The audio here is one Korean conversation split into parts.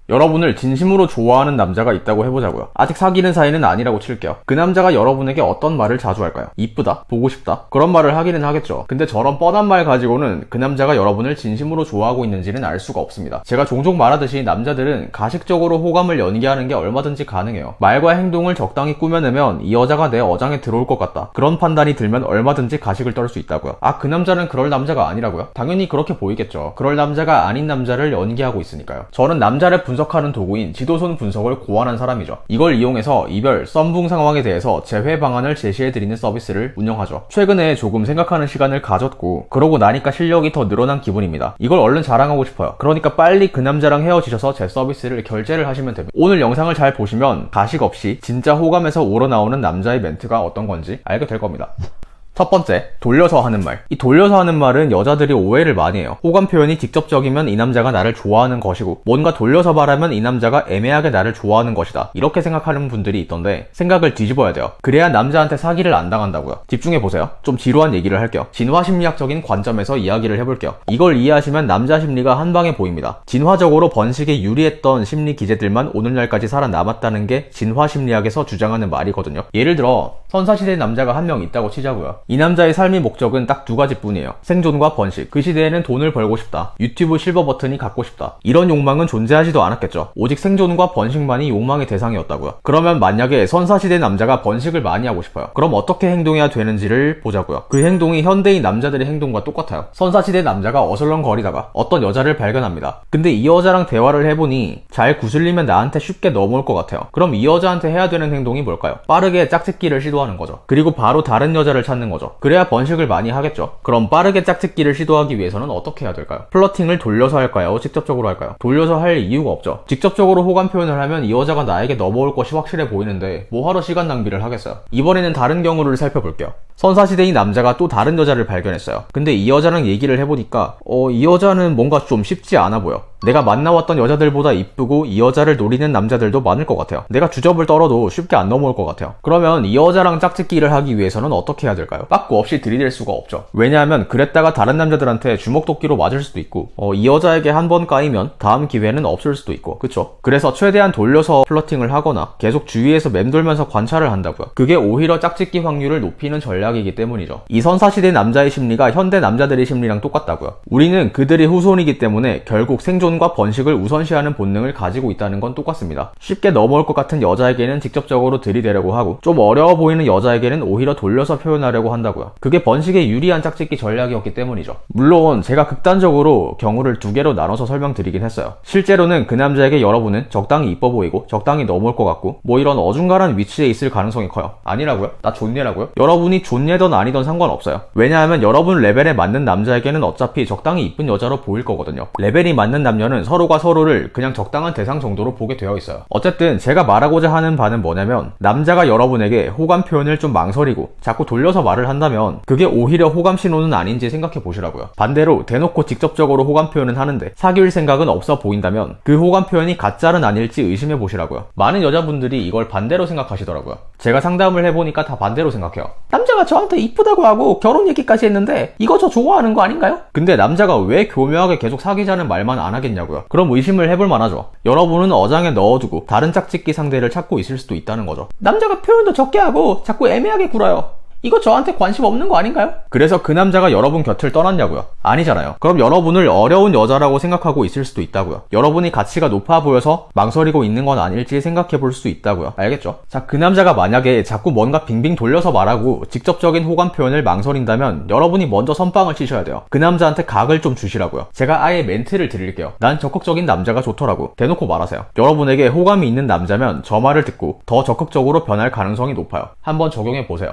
여러분을 진심으로 좋아하는 남자가 있다고 해보자고요. 아직 사귀는 사이는 아니라고 칠게요. 그 남자가 여러분에게 어떤 말을 자주 할까요? 이쁘다, 보고 싶다, 그런 말을 하기는 하겠죠. 근데 저런 뻔한 말 가지고는 그 남자가 여러분을 진심으로 좋아하고 있는지는 알 수가 없습니다. 제가 종종 말하듯이 남자들은 가식적으로 호감을 연기하는 게 얼마든지 가능해요. 말과 행동을 적당히 꾸며내면 이 여자가 내 어장에 들어올 것 같다, 그런 판단이 들면 얼마든지 가식을 떨 수 있다고요. 아, 그 남자는 그럴 남자가 아니라고요? 당연히 그렇게 보이겠죠. 그럴 남자가 아닌 남자를 연기하고 있으니까요. 저는 남자를 분석하는 도구인 지도손 분석을 고안한 사람이죠. 이걸 이용해서 이별, 썸붕 상황에 대해서 재회 방안을 제시해드리는 서비스를 운영하죠. 최근에 조금 생각하는 시간을 가졌고 그러고 나니까 실력이 더 늘어난 기분입니다. 이걸 얼른 자랑하고 싶어요. 그러니까 빨리 그 남자랑 헤어지셔서 제 서비스를 결제를 하시면 됩니다. 오늘 영상을 잘 보시면 가식 없이 진짜 호감에서 우러나오는 남자의 멘트가 어떤 건지 알게 될 겁니다. 첫 번째, 돌려서 하는 말. 이 돌려서 하는 말은 여자들이 오해를 많이 해요. 호감 표현이 직접적이면 이 남자가 나를 좋아하는 것이고 뭔가 돌려서 말하면 이 남자가 애매하게 나를 좋아하는 것이다, 이렇게 생각하는 분들이 있던데 생각을 뒤집어야 돼요. 그래야 남자한테 사기를 안 당한다고요. 집중해보세요. 좀 지루한 얘기를 할게요. 진화심리학적인 관점에서 이야기를 해볼게요. 이걸 이해하시면 남자 심리가 한방에 보입니다. 진화적으로 번식에 유리했던 심리 기제들만 오늘날까지 살아남았다는 게 진화심리학에서 주장하는 말이거든요. 예를 들어 선사시대 남자가 한 명 있다고 치자고요. 이 남자의 삶의 목적은 딱 두 가지뿐이에요. 생존과 번식. 그 시대에는 돈을 벌고 싶다, 유튜브 실버 버튼이 갖고 싶다, 이런 욕망은 존재하지도 않았겠죠. 오직 생존과 번식만이 욕망의 대상이었다고요. 그러면 만약에 선사시대 남자가 번식을 많이 하고 싶어요. 그럼 어떻게 행동해야 되는지를 보자고요. 그 행동이 현대인 남자들의 행동과 똑같아요. 선사시대 남자가 어슬렁거리다가 어떤 여자를 발견합니다. 근데 이 여자랑 대화를 해보니 잘 구슬리면 나한테 쉽게 넘어올 것 같아요. 그럼 이 여자한테 해야 되는 행동이 뭘까요? 빠르게 짝짓기를 시도하는 거죠. 그리고 바로 다른 여자를 찾는 거죠. 그래야 번식을 많이 하겠죠. 그럼 빠르게 짝짓기를 시도하기 위해서는 어떻게 해야 될까요? 플러팅을 돌려서 할까요? 직접적으로 할까요? 돌려서 할 이유가 없죠. 직접적으로 호감 표현을 하면 이 여자가 나에게 넘어올 것이 확실해 보이는데 뭐하러 시간 낭비를 하겠어요. 이번에는 다른 경우를 살펴볼게요. 선사시대인 남자가 또 다른 여자를 발견했어요. 근데 이 여자랑 얘기를 해보니까 이 여자는 뭔가 좀 쉽지 않아 보여. 내가 만나왔던 여자들보다 이쁘고 이 여자를 노리는 남자들도 많을 것 같아요. 내가 주접을 떨어도 쉽게 안 넘어올 것 같아요. 그러면 이 여자랑 짝짓기를 하기 위해서는 어떻게 해야 될까요? 빠꾸 없이 들이댈 수가 없죠. 왜냐하면 그랬다가 다른 남자들한테 주먹도끼로 맞을 수도 있고 이 여자에게 한 번 까이면 다음 기회는 없을 수도 있고, 그쵸? 그래서 최대한 돌려서 플러팅을 하거나 계속 주위에서 맴돌면서 관찰을 한다고요. 그게 오히려 짝짓기 확률을 높이는 전략이기 때문이죠. 이 선사시대 남자의 심리가 현대 남자들의 심리랑 똑같다고요. 우리는 그들의 후손이기 때문에 결국 생존과 번식을 우선시하는 본능을 가지고 있다는 건 똑같습니다. 쉽게 넘어올 것 같은 여자에게는 직접적으로 들이대려고 하고 좀 어려워 보이는 여자에게는 오히려 돌려서 표현하려고 한다고요. 그게 번식에 유리한 짝짓기 전략이었기 때문이죠. 물론 제가 극단적으로 경우를 두 개로 나눠서 설명드리긴 했어요. 실제로는 그 남자에게 여러분은 적당히 이뻐 보이고 적당히 넘어올 것 같고 뭐 이런 어중간한 위치에 있을 가능성이 커요. 아니라고요? 나 존예라고요? 여러분이 존예던 아니던 상관없어요. 왜냐하면 여러분 레벨에 맞는 남자에게는 어차피 적당히 이쁜 여자로 보일 거거든요. 레벨이 맞는 남녀는 서로가 서로를 그냥 적당한 대상 정도로 보게 되어 있어요. 어쨌든 제가 말하고자 하는 바는 뭐냐면 남자가 여러분에게 호감 표현을 좀 망설이고 자꾸 돌려서 말을 한다면 그게 오히려 호감 신호는 아닌지 생각해 보시라고요. 반대로 대놓고 직접적으로 호감 표현은 하는데 사귈 생각은 없어 보인다면 그 호감 표현이 가짜는 아닐지 의심해 보시라고요. 많은 여자분들이 이걸 반대로 생각하시더라고요. 제가 상담을 해보니까 다 반대로 생각해요. 남자가 저한테 이쁘다고 하고 결혼 얘기까지 했는데 이거 저 좋아하는 거 아닌가요? 근데 남자가 왜 교묘하게 계속 사귀자는 말만 안 하겠냐고요. 그럼 의심을 해볼 만하죠. 여러분은 어장에 넣어두고 다른 짝짓기 상대를 찾고 있을 수도 있다는 거죠. 남자가 표현도 적게 하고 자꾸 애매하게 굴어요. 이거 저한테 관심 없는 거 아닌가요? 그래서 그 남자가 여러분 곁을 떠났냐고요? 아니잖아요. 그럼 여러분을 어려운 여자라고 생각하고 있을 수도 있다고요. 여러분이 가치가 높아 보여서 망설이고 있는 건 아닐지 생각해 볼 수 있다고요. 알겠죠? 자, 그 남자가 만약에 자꾸 뭔가 빙빙 돌려서 말하고 직접적인 호감 표현을 망설인다면 여러분이 먼저 선빵을 치셔야 돼요. 그 남자한테 각을 좀 주시라고요. 제가 아예 멘트를 드릴게요. 난 적극적인 남자가 좋더라고. 대놓고 말하세요. 여러분에게 호감이 있는 남자면 저 말을 듣고 더 적극적으로 변할 가능성이 높아요. 한번 적용해 보세요.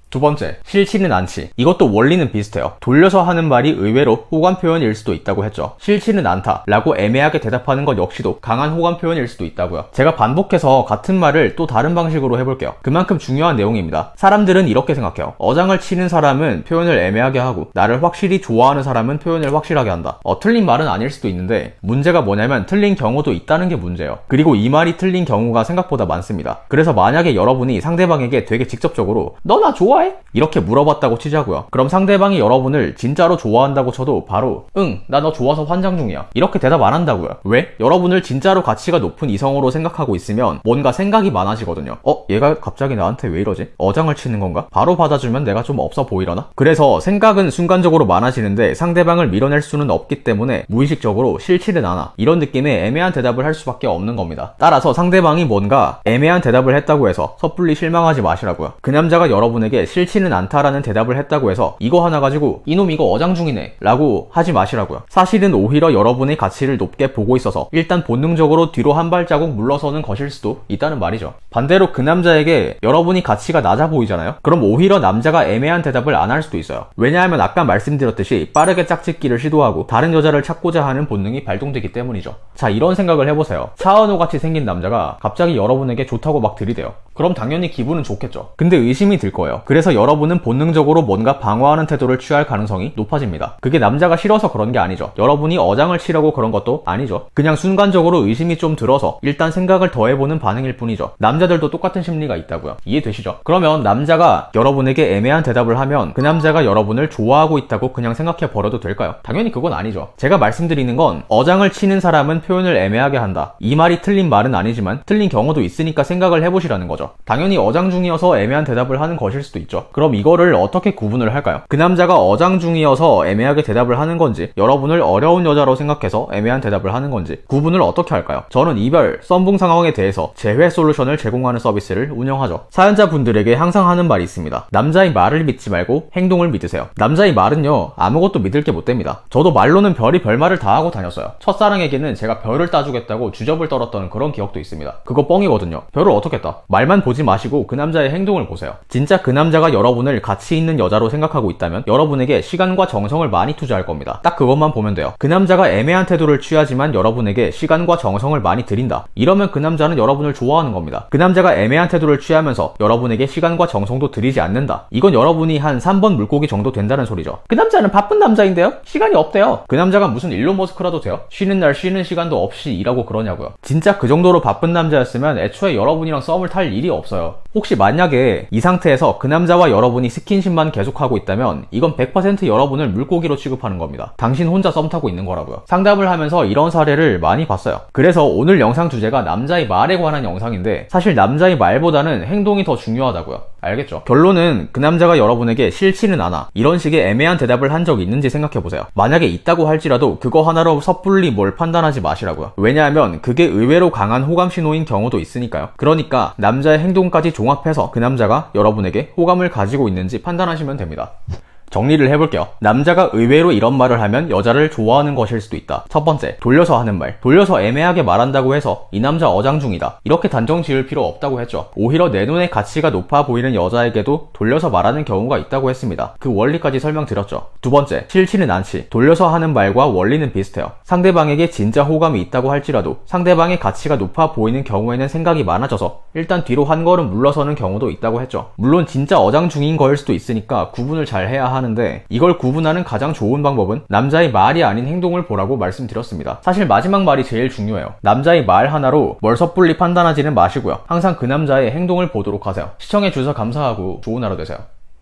두 번째, 싫지는 않지. 이것도 원리는 비슷해요. 돌려서 하는 말이 의외로 호감 표현일 수도 있다고 했죠. 싫지는 않다 라고 애매하게 대답하는 것 역시도 강한 호감 표현일 수도 있다고요. 제가 반복해서 같은 말을 또 다른 방식으로 해볼게요. 그만큼 중요한 내용입니다. 사람들은 이렇게 생각해요. 어장을 치는 사람은 표현을 애매하게 하고 나를 확실히 좋아하는 사람은 표현을 확실하게 한다. 틀린 말은 아닐 수도 있는데 문제가 뭐냐면 틀린 경우도 있다는 게 문제예요. 그리고 이 말이 틀린 경우가 생각보다 많습니다. 그래서 만약에 여러분이 상대방에게 되게 직접적으로 너 나 좋아해? 좋아해? 이렇게 물어봤다고 치자고요. 그럼 상대방이 여러분을 진짜로 좋아한다고 쳐도 바로 응, 나 너 좋아서 환장 중이야. 이렇게 대답 안 한다고요. 왜? 여러분을 진짜로 가치가 높은 이성으로 생각하고 있으면 뭔가 생각이 많아지거든요. 얘가 갑자기 나한테 왜 이러지? 어장을 치는 건가? 바로 받아주면 내가 좀 없어 보이려나? 그래서 생각은 순간적으로 많아지는데 상대방을 밀어낼 수는 없기 때문에 무의식적으로 싫지는 않아. 이런 느낌의 애매한 대답을 할 수밖에 없는 겁니다. 따라서 상대방이 뭔가 애매한 대답을 했다고 해서 섣불리 실망하지 마시라고요. 그 남자가 여러분에게 싫지는 않다라는 대답을 했다고 해서 이거 하나 가지고 이놈 이거 어장 중이네 라고 하지 마시라고요. 사실은 오히려 여러분의 가치를 높게 보고 있어서 일단 본능적으로 뒤로 한 발자국 물러서는 것일 수도 있다는 말이죠. 반대로 그 남자에게 여러분이 가치가 낮아 보이잖아요. 그럼 오히려 남자가 애매한 대답을 안 할 수도 있어요. 왜냐하면 아까 말씀드렸듯이 빠르게 짝짓기를 시도하고 다른 여자를 찾고자 하는 본능이 발동되기 때문이죠. 자, 이런 생각을 해보세요. 차은우 같이 생긴 남자가 갑자기 여러분에게 좋다고 막 들이대요. 그럼 당연히 기분은 좋겠죠. 근데 의심이 들 거예요. 그래서 여러분은 본능적으로 뭔가 방어하는 태도를 취할 가능성이 높아집니다. 그게 남자가 싫어서 그런 게 아니죠. 여러분이 어장을 치려고 그런 것도 아니죠. 그냥 순간적으로 의심이 좀 들어서 일단 생각을 더해보는 반응일 뿐이죠. 남자들도 똑같은 심리가 있다고요. 이해되시죠? 그러면 남자가 여러분에게 애매한 대답을 하면 그 남자가 여러분을 좋아하고 있다고 그냥 생각해 버려도 될까요? 당연히 그건 아니죠. 제가 말씀드리는 건 어장을 치는 사람은 표현을 애매하게 한다. 이 말이 틀린 말은 아니지만 틀린 경우도 있으니까 생각을 해보시라는 거죠. 당연히 어장 중이어서 애매한 대답을 하는 것일 수도 있죠. 그럼 이거를 어떻게 구분을 할까요? 그 남자가 어장 중이어서 애매하게 대답을 하는 건지 여러분을 어려운 여자로 생각해서 애매한 대답을 하는 건지 구분을 어떻게 할까요? 저는 이별, 썸붕 상황에 대해서 재회 솔루션을 제공하는 서비스를 운영하죠. 사연자분들에게 항상 하는 말이 있습니다. 남자의 말을 믿지 말고 행동을 믿으세요. 남자의 말은요, 아무것도 믿을 게 못 됩니다. 저도 말로는 별이 별말을 다 하고 다녔어요. 첫사랑에게는 제가 별을 따주겠다고 주접을 떨었던 그런 기억도 있습니다. 그거 뻥이거든요. 별을 어떻게 따? 말만 보지 마시고 그 남자의 행동을 보세요. 진짜 그 남자가 여러분을 가치 있는 여자로 생각하고 있다면 여러분에게 시간과 정성을 많이 투자할 겁니다. 딱 그것만 보면 돼요. 그 남자가 애매한 태도를 취하지만 여러분에게 시간과 정성을 많이 들인다. 이러면 그 남자는 여러분을 좋아하는 겁니다. 그 남자가 애매한 태도를 취하면서 여러분에게 시간과 정성도 들이지 않는다. 이건 여러분이 한 3번 물고기 정도 된다는 소리죠. 그 남자는 바쁜 남자인데요? 시간이 없대요. 그 남자가 무슨 일론 머스크라도 돼요? 쉬는 날 쉬는 시간도 없이 일하고 그러냐고요. 진짜 그 정도로 바쁜 남자였으면 애초에 여러분이랑 썸을 탈 일이 없어요. 혹시 만약에 이 상태에서 그 남자와 여러분이 스킨십만 계속하고 있다면 이건 100% 여러분을 물고기로 취급하는 겁니다. 당신 혼자 썸 타고 있는 거라고요. 상담을 하면서 이런 사례를 많이 봤어요. 그래서 오늘 영상 주제가 남자의 말에 관한 영상인데 사실 남자의 말보다는 행동이 더 중요하다고요. 알겠죠? 결론은 그 남자가 여러분에게 싫지는 않아. 이런 식의 애매한 대답을 한 적이 있는지 생각해보세요. 만약에 있다고 할지라도 그거 하나로 섣불리 뭘 판단하지 마시라고요. 왜냐하면 그게 의외로 강한 호감 신호인 경우도 있으니까요. 그러니까 남자의 행동까지 종합해서 그 남자가 여러분에게 호감을 가지고 있는지 판단하시면 됩니다. 정리를 해볼게요. 남자가 의외로 이런 말을 하면 여자를 좋아하는 것일 수도 있다. 첫 번째, 돌려서 하는 말. 돌려서 애매하게 말한다고 해서 이 남자 어장 중이다. 이렇게 단정 지을 필요 없다고 했죠. 오히려 내 눈에 가치가 높아 보이는 여자에게도 돌려서 말하는 경우가 있다고 했습니다. 그 원리까지 설명드렸죠. 두 번째, 싫지는 않지. 돌려서 하는 말과 원리는 비슷해요. 상대방에게 진짜 호감이 있다고 할지라도 상대방의 가치가 높아 보이는 경우에는 생각이 많아져서 일단 뒤로 한 걸음 물러서는 경우도 있다고 했죠. 물론 진짜 어장 중인 거일 수도 있으니까 구분을 잘 해야 하는데 이걸 구분하는 가장 좋은 방법은 남자의 말이 아닌 행동을 보라고 말씀드렸습니다. 사실 마지막 말이 제일 중요해요. 남자의 말 하나로 뭘 섣불리 판단하지는 마시고요. 항상 그 남자의 행동을 보도록 하세요. 시청해주셔서 감사하고 좋은 하루 되세요.